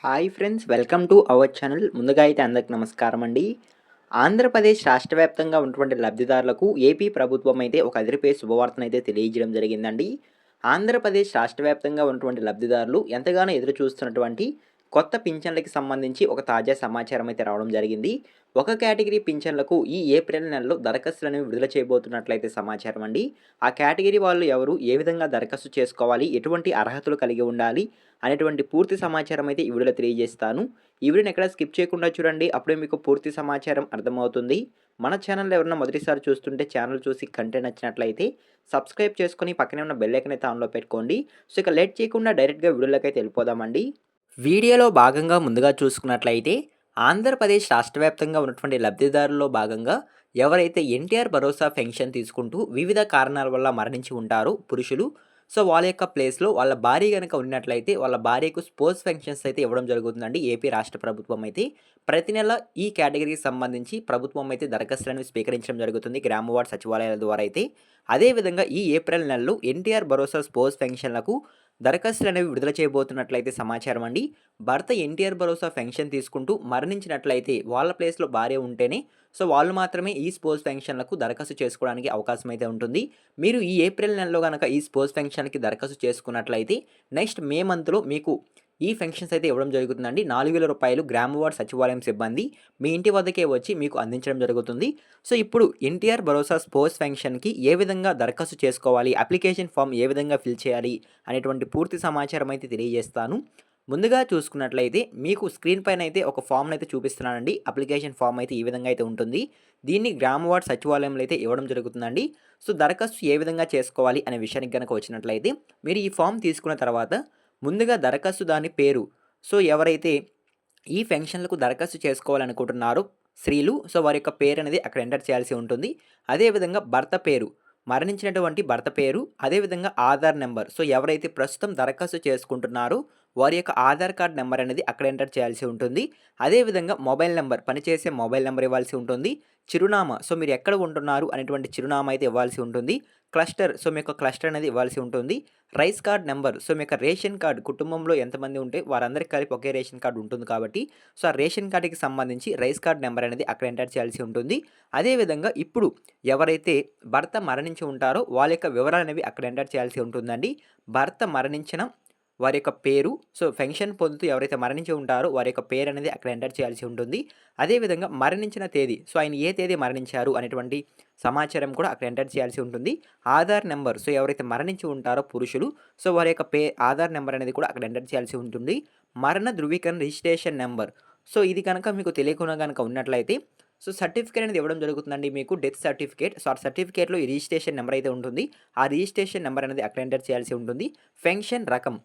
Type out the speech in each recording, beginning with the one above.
Hi friends, welcome to our channel. ముందుగా అయితే అందరికి నమస్కారం అండి. ఆంధ్రప్రదేశ్ రాష్ట్ర వ్యాప్తంగా ఉన్నటువంటి లబ్ధిదారులకు ఏపీ ప్రభుత్వం అయితే ఒక అదిరిపోయే శుభవార్తనైతే తెలియజేయడం జరిగిందండి. ఆంధ్రప్రదేశ్ రాష్ట్ర వ్యాప్తంగా ఉన్నటువంటి లబ్ధిదారులు ఎంతగానో ఎదురు చూస్తున్నటువంటి కొత్త పింఛన్లకి సంబంధించి ఒక తాజా సమాచారం అయితే రావడం జరిగింది. ఒక కేటగిరీ పింఛన్లకు ఈ ఏప్రిల్ నెలలో దరఖాస్తులనేవి విడుదల చేయబోతున్నట్లయితే సమాచారం అండి. ఆ కేటగిరీ వాళ్ళు ఎవరు, ఏ విధంగా దరఖాస్తు చేసుకోవాలి, ఎటువంటి అర్హతలు కలిగి ఉండాలి అనేటువంటి పూర్తి సమాచారం అయితే ఈ వీడియోలో తెలియజేస్తాను. ఈ వీడియోని ఎక్కడ స్కిప్ చేయకుండా చూడండి. అప్పుడే మీకు పూర్తి సమాచారం అర్థమవుతుంది. మన ఛానల్ ఎవరైనా మొదటిసారి చూస్తుంటే ఛానల్ చూసి కంటెంట్ నచ్చినట్లయితే సబ్స్క్రైబ్ చేసుకొని పక్కనే ఉన్న బెల్ ఐకాన్ అయితే ఆన్లో పెట్టుకోండి. సో ఇక లేట్ చేయకుండా డైరెక్ట్గా వీడియోలోకి అయితే వెళ్ళిపోదామండి. వీడియోలో భాగంగా ముందుగా చూసుకున్నట్లయితే ఆంధ్రప్రదేశ్ రాష్ట్ర వ్యాప్తంగా ఉన్నటువంటి లబ్ధిదారుల్లో భాగంగా ఎవరైతే ఎన్టీఆర్ భరోసా పెన్షన్ తీసుకుంటూ వివిధ కారణాల వల్ల మరణించి ఉంటారో పురుషులు, సో వాళ్ళ యొక్క ప్లేస్లో వాళ్ళ భార్య కనుక ఉన్నట్లయితే వాళ్ళ భార్యకు స్పోర్ట్స్ పెన్షన్స్ అయితే ఇవ్వడం జరుగుతుందండి. ఏపీ రాష్ట్ర ప్రభుత్వం అయితే ప్రతి నెల ఈ కేటగిరీకి సంబంధించి ప్రభుత్వం అయితే దరఖాస్తులను స్వీకరించడం జరుగుతుంది గ్రామ వార్డు సచివాలయాల ద్వారా అయితే. అదేవిధంగా ఈ ఏప్రిల్ నెలలో ఎన్టీఆర్ భరోసా స్పోర్ట్స్ పెన్షన్లకు దరఖాస్తులనేవి విడుదల చేయబోతున్నట్లయితే సమాచారం అండి. భర్త ఎన్టీఆర్ భరోసా పెన్షన్ తీసుకుంటూ మరణించినట్లయితే వాళ్ళ ప్లేస్లో భార్య ఉంటేనే సో వాళ్ళు మాత్రమే ఈ స్పోర్ట్స్ పెన్షన్లకు దరఖాస్తు చేసుకోవడానికి అవకాశం అయితే ఉంటుంది. మీరు ఈ ఏప్రిల్ నెలలో కనుక ఈ స్పోర్ట్స్ పెన్షన్కి దరఖాస్తు చేసుకున్నట్లయితే నెక్స్ట్ మే మంత్లో మీకు ఈ పెన్షన్స్ అయితే ఇవ్వడం జరుగుతుందండి. 4,000 రూపాయలు గ్రామ వార్డ్ సచివాలయం సిబ్బంది మీ ఇంటి వద్దకే వచ్చి మీకు అందించడం జరుగుతుంది. సో ఇప్పుడు ఎన్టీఆర్ భరోసా స్పోర్ట్స్ పెన్షన్కి ఏ విధంగా దరఖాస్తు చేసుకోవాలి, అప్లికేషన్ ఫామ్ ఏ విధంగా ఫిల్ చేయాలి అనేటువంటి పూర్తి సమాచారం అయితే తెలియజేస్తాను. ముందుగా చూసుకున్నట్లయితే మీకు స్క్రీన్ పైన అయితే ఒక ఫామ్ని అయితే చూపిస్తున్నానండి. అప్లికేషన్ ఫామ్ అయితే ఈ విధంగా అయితే ఉంటుంది. దీన్ని గ్రామ వార్డ్ సచివాలయంలో అయితే ఇవ్వడం జరుగుతుందండి. సో దరఖాస్తు ఏ విధంగా చేసుకోవాలి అనే విషయానికి కనుక వచ్చినట్లయితే మీరు ఈ ఫామ్ తీసుకున్న తర్వాత ముందుగా దరఖాస్తుదారుని పేరు, సో ఎవరైతే ఈ పెన్షన్లకు దరఖాస్తు చేసుకోవాలనుకుంటున్నారో స్త్రీలు, సో వారి యొక్క పేరు అనేది అక్కడ ఎంటర్ చేయాల్సి ఉంటుంది. అదేవిధంగా భర్త పేరు, మరణించినటువంటి భర్త పేరు, అదేవిధంగా ఆధార్ నెంబర్, సో ఎవరైతే ప్రస్తుతం దరఖాస్తు చేసుకుంటున్నారో వారి యొక్క ఆధార్ కార్డ్ నెంబర్ అనేది అక్కడ ఎంటర్ చేయాల్సి ఉంటుంది. అదేవిధంగా మొబైల్ నెంబర్, పనిచేసే మొబైల్ నెంబర్ ఇవ్వాల్సి ఉంటుంది. చిరునామా, సో మీరు ఎక్కడ ఉంటున్నారు అనేటువంటి చిరునామా అయితే ఇవ్వాల్సి ఉంటుంది. క్లస్టర్, సో మీ యొక్క క్లస్టర్ అనేది ఇవ్వాల్సి ఉంటుంది. రైస్ కార్డ్ నెంబర్, సో మీ యొక్క రేషన్ కార్డ్, కుటుంబంలో ఎంతమంది ఉంటే వారందరికీ కలిపి ఒకే రేషన్ కార్డు ఉంటుంది కాబట్టి సో ఆ రేషన్ కార్డుకి సంబంధించి రైస్ కార్డ్ నెంబర్ అనేది అక్కడ ఎంటర్ చేయాల్సి ఉంటుంది. అదేవిధంగా ఇప్పుడు ఎవరైతే భర్త మరణించి ఉంటారో వాళ్ళ యొక్క వివరాలు అనేవి అక్కడ ఎంటర్ చేయాల్సి ఉంటుందండి. భర్త మరణించిన వారి యొక్క పేరు, సో పెన్షన్ పొందుతూ ఎవరైతే మరణించి ఉంటారో వారి యొక్క పేరు అనేది అక్కడ ఎంటర్ చేయాల్సి ఉంటుంది. అదేవిధంగా మరణించిన తేదీ, సో ఆయన ఏ తేదీ మరణించారు అనేటువంటి సమాచారం కూడా అక్కడ ఎంటర్ చేయాల్సి ఉంటుంది. ఆధార్ నెంబర్, సో ఎవరైతే మరణించి ఉంటారో పురుషులు, సో వారి యొక్క ఆధార్ నెంబర్ అనేది కూడా అక్కడ ఎంటర్ చేయాల్సి ఉంటుంది. మరణ ధృవీకరణ రిజిస్ట్రేషన్ నెంబర్, సో ఇది కనుక మీకు తెలియకుండా కనుక ఉన్నట్లయితే సో సర్టిఫికేట్ అనేది ఇవ్వడం జరుగుతుందండి మీకు, డెత్ సర్టిఫికేట్. సో ఆ సర్టిఫికేట్లో ఈ రిజిస్ట్రేషన్ నెంబర్ అయితే ఉంటుంది. ఆ రిజిస్ట్రేషన్ నెంబర్ అనేది అక్కడ ఎంటర్ చేయాల్సి ఉంటుంది. పెన్షన్ రకం,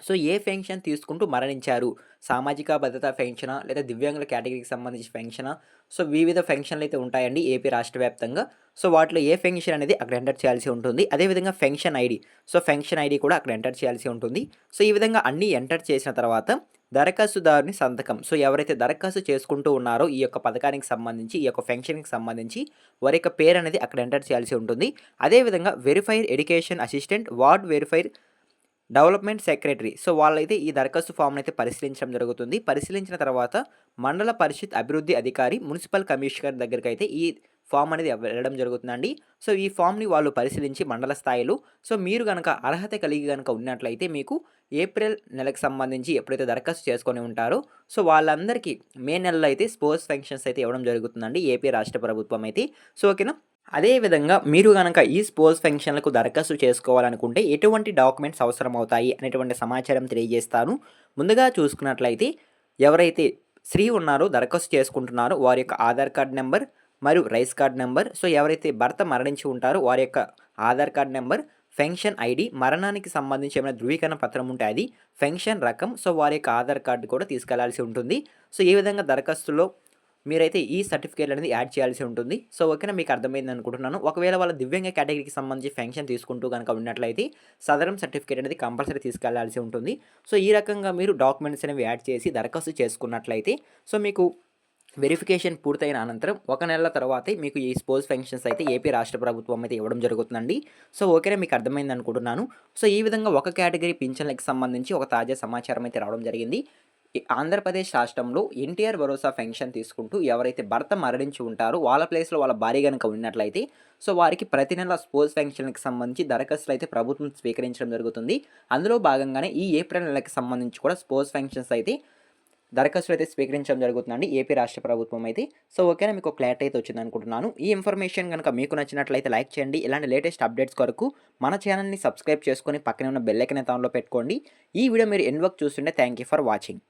సో ఏ పెన్షన్ తీసుకుంటూ మరణించారు, సామాజిక భద్రత పెన్షనా లేదా దివ్యాంగుల కేటగిరీకి సంబంధించి పెన్షనా, సో వివిధ పెన్షన్లు అయితే ఉంటాయండి ఏపీ రాష్ట్ర వ్యాప్తంగా. సో వాటిలో ఏ పెన్షన్ అనేది అక్కడ ఎంటర్ చేయాల్సి ఉంటుంది. అదేవిధంగా pension ID, so pension ID కూడా అక్కడ ఎంటర్ చేయాల్సి ఉంటుంది. సో ఈ విధంగా అన్నీ ఎంటర్ చేసిన తర్వాత దరఖాస్తుదారుని సంతకం, సో ఎవరైతే దరఖాస్తు చేసుకుంటూ ఉన్నారో ఈ యొక్క పథకానికి సంబంధించి, ఈ యొక్క పెన్షన్కి సంబంధించి వారి యొక్క పేరు అనేది అక్కడ ఎంటర్ చేయాల్సి ఉంటుంది. అదేవిధంగా verifier education assistant, ward verifier development secretary, so వాళ్ళైతే ఈ దరఖాస్తు ఫామ్ని అయితే పరిశీలించడం జరుగుతుంది. పరిశీలించిన తర్వాత మండల పరిషత్ అభివృద్ధి అధికారి, మున్సిపల్ కమిషనర్ దగ్గరికి అయితే ఈ ఫామ్ అనేది వెళ్ళడం జరుగుతుందండి. సో ఈ ఫామ్ని వాళ్ళు పరిశీలించి మండల స్థాయిలో, సో మీరు కనుక అర్హత కలిగి కనుక ఉన్నట్లయితే మీకు ఏప్రిల్ నెలకు సంబంధించి ఎప్పుడైతే దరఖాస్తు చేసుకొని ఉంటారో సో వాళ్ళందరికీ మే నెలలో అయితే స్పోర్ట్స్ పెన్షన్స్ అయితే ఇవ్వడం జరుగుతుందండి ఏపీ రాష్ట్ర ప్రభుత్వం అయితే. సో ఓకేనా. అదేవిధంగా మీరు గనక ఈ స్పోర్ట్స్ పెన్షన్లకు దరఖాస్తు చేసుకోవాలనుకుంటే ఎటువంటి డాక్యుమెంట్స్ అవసరం అవుతాయి అనేటువంటి సమాచారం తెలియజేస్తాను. ముందుగా చూసుకున్నట్లయితే ఎవరైతే స్త్రీ ఉన్నారో దరఖాస్తు చేసుకుంటున్నారో వారి యొక్క ఆధార్ కార్డ్ నెంబర్ మరియు రైస్ కార్డ్ నెంబర్, సో ఎవరైతే భర్త మరణించి ఉంటారో వారి యొక్క Aadhaar card number, pension ID, మరణానికి సంబంధించి ఏమైనా ధృవీకరణ పత్రం ఉంటే అది, పెన్షన్ రకం, సో వారి యొక్క ఆధార్ కార్డు కూడా తీసుకెళ్లాల్సి ఉంటుంది. సో ఈ విధంగా దరఖాస్తులో మీరైతే ఈ సర్టిఫికేట్ అనేది యాడ్ చేయాల్సి ఉంటుంది. సో ఓకేనా, మీకు అర్థమైంది అనుకుంటున్నాను. ఒకవేళ వాళ్ళ దివ్యాంగ కేటగిరీకి సంబంధించి పెన్షన్ తీసుకుంటూ కనుక ఉన్నట్లయితే సదరం సర్టిఫికేట్ అనేది కంపల్సరీ తీసుకెళ్లాల్సి ఉంటుంది. సో ఈ రకంగా మీరు డాక్యుమెంట్స్ అనేవి యాడ్ చేసి దరఖాస్తు చేసుకున్నట్లయితే సో మీకు వెరిఫికేషన్ పూర్తయిన అనంతరం ఒక నెలల తర్వాతే మీకు ఈ స్పోర్ట్స్ పెన్షన్స్ అయితే ఏపీ రాష్ట్ర ప్రభుత్వం అయితే ఇవ్వడం జరుగుతుందండి. సో ఓకేనా, మీకు అర్థమైంది అనుకుంటున్నాను. సో ఈ విధంగా ఒక కేటగిరీ పింఛన్లకు సంబంధించి ఒక తాజా సమాచారం అయితే రావడం జరిగింది. ఈ ఆంధ్రప్రదేశ్ రాష్ట్రంలో ఎన్టీఆర్ భరోసా పెన్షన్ తీసుకుంటూ ఎవరైతే భర్త మరణించి ఉంటారో వాళ్ళ ప్లేస్‌లో వాళ్ళ భార్య గనుక ఉన్నట్లయితే, సో వారికి ప్రతి నెల స్పోర్ట్స్ పెన్షన్‌కి సంబంధించి దరఖాస్తులైతే ప్రభుత్వం స్వీకరించడం జరుగుతుంది. అందులో భాగంగానే ఈ ఏప్రిల్ నెలకి సంబంధించి కూడా స్పోర్ట్స్ పెన్షన్స్ అయితే దరఖాస్తులైతే స్వీకరించడం జరుగుతుందండి ఏపీ రాష్ట్ర ప్రభుత్వం అయితే. సో ఓకేనా, మీకు క్లారిటీ అయితే వచ్చిందనుకుంటున్నాను. ఈ ఇన్ఫర్మేషన్ గనుక మీకు నచ్చినట్లయితే లైక్ చేయండి. ఇలాంటి లేటెస్ట్ అప్డేట్స్ కొరకు మన ఛానల్‌ని సబ్స్క్రైబ్ చేసుకొని పక్కనే ఉన్న బెల్ ఐకాన్ అయితే ఆన్‌లో పెట్టుకోండి. ఈ వీడియో మీరు ఎండ్ వరకు చూస్తుంటే థాంక్ యూ ఫర్ వాచింగ్.